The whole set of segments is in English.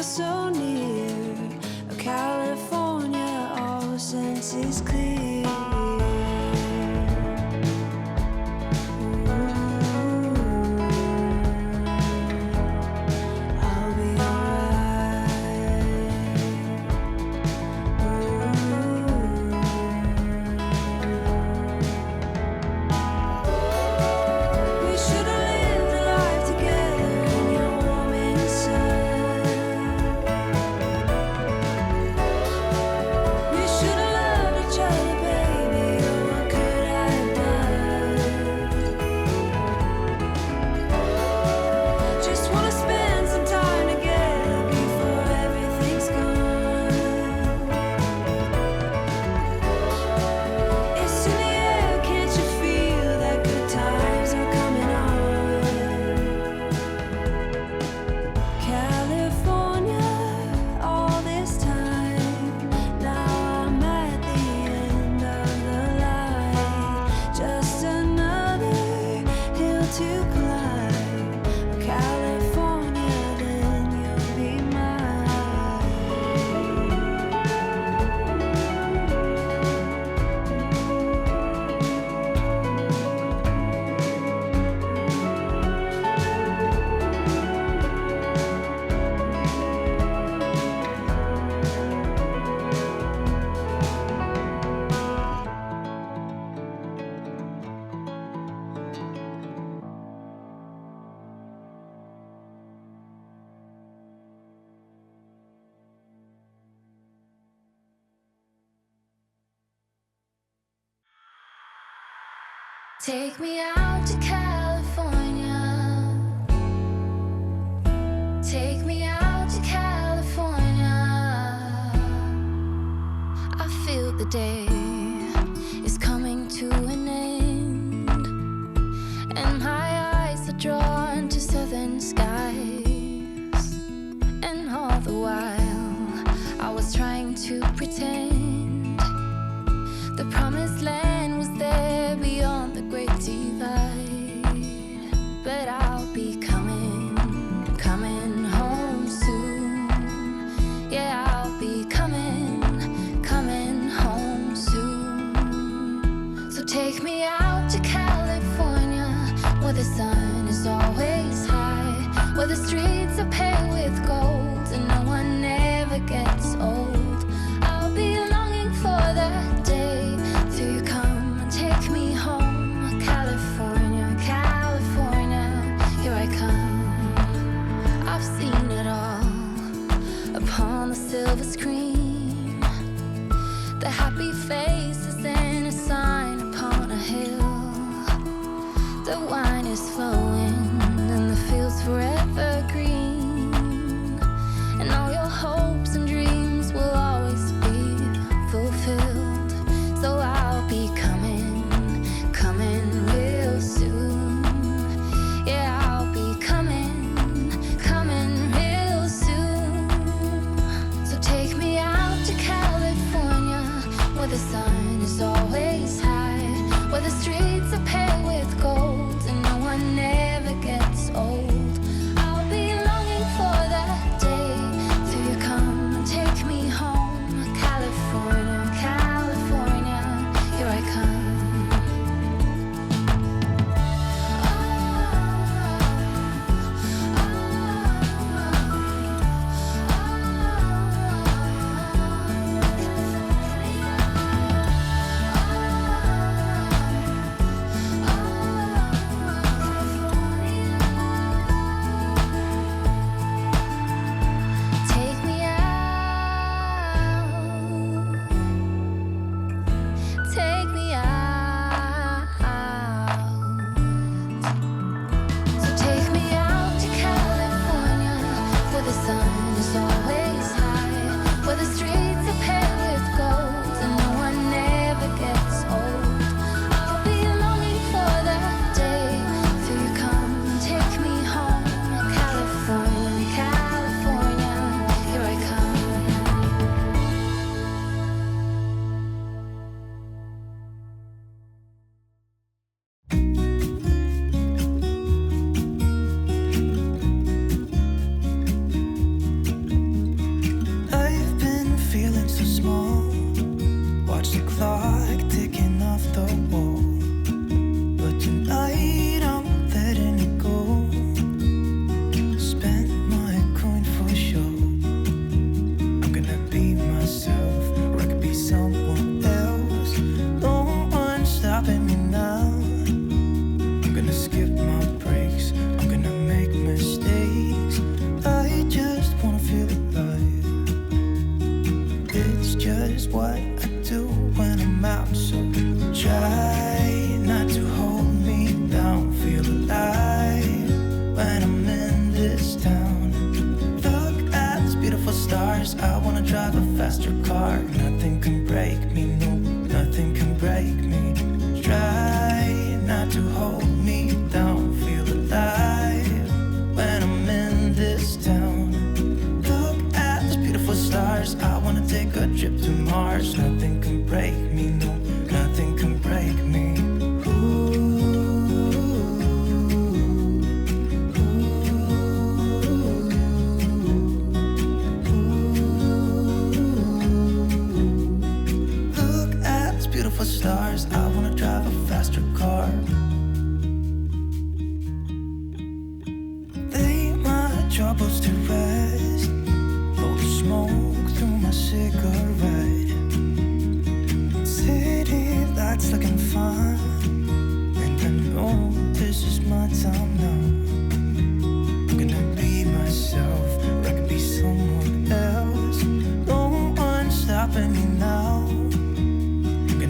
so near. Oh, California, all senses clear. Take me out to California. Take me out to California. I feel the day is coming to an end, and my eyes are drawn to southern skies. And all the while I was trying to pretend the promised land was there beyond the great divide. But I'll be coming home soon. Yeah, I'll be coming home soon. So take me out to California, where the sun is always high, where the streets are paved with gold and no one ever gets old. I'll be longing for that day till you come and take me home. California, California, here I come. I've seen it all upon the silver screen, the happy faces and a sign upon a hill. The wine is flowing and the fields forever green, and all your hopes and dreams will always be fulfilled. So I'll be coming real soon. Yeah, I'll be coming real soon. So take me out to California, where the sun stars. I wanna drive a faster car. Nothing can break me, no, nothing can break me. Try not to hold me down. Feel alive when I'm in this town. Look at these beautiful stars. I wanna take a trip to Mars. Nothing can break me, no, nothing can break me. Stars, I wanna drive a faster car. Lay my troubles to rest. Blow the smoke through my cigarette. City lights looking fine, and I know this is my time now. I'm gonna be myself, or I could be someone else. No one's stopping me now.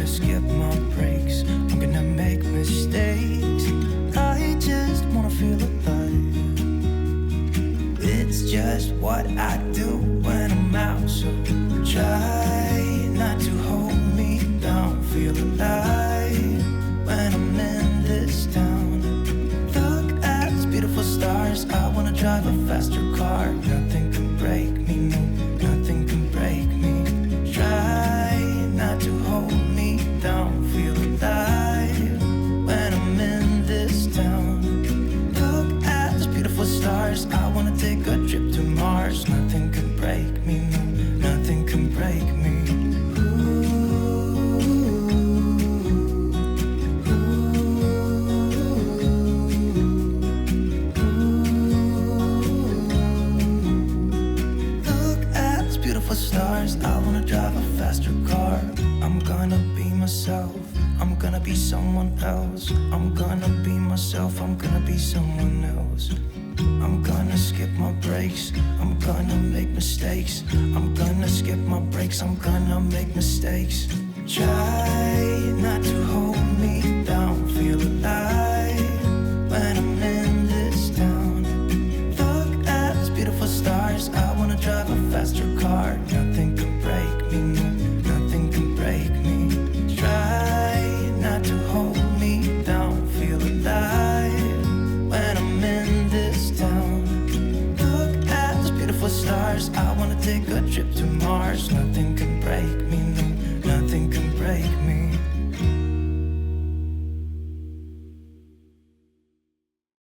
Skip my breaks, I'm gonna make mistakes. I just wanna feel alive. It's just what I do when I'm out. So try not to hold me down. Feel alive when I'm in this town. Look at these beautiful stars. I wanna drive a faster car. Nothing can break me, no, nothing can break me. Try not to hold me down, feel alive when I'm in this town. Look at these beautiful stars. I wanna take a trip to Mars. Nothing can break me, no, nothing can break me. Look at these beautiful stars. I wanna drive a faster car. I'm gonna be myself, I'm gonna be someone else. I'm gonna be myself, I'm gonna be someone else. I'm gonna skip my breaks, I'm gonna make mistakes. I'm gonna skip my breaks, I'm gonna make mistakes. Try not to hold me down. Feel alive when I'm in this town. Look at these beautiful stars. I wanna drive a faster car. Nothing can break me, no, nothing can break me. Try not to hold me down. Feel alive when I'm in this town. Look at those beautiful stars. I wanna take a trip to Mars. Nothing can break me,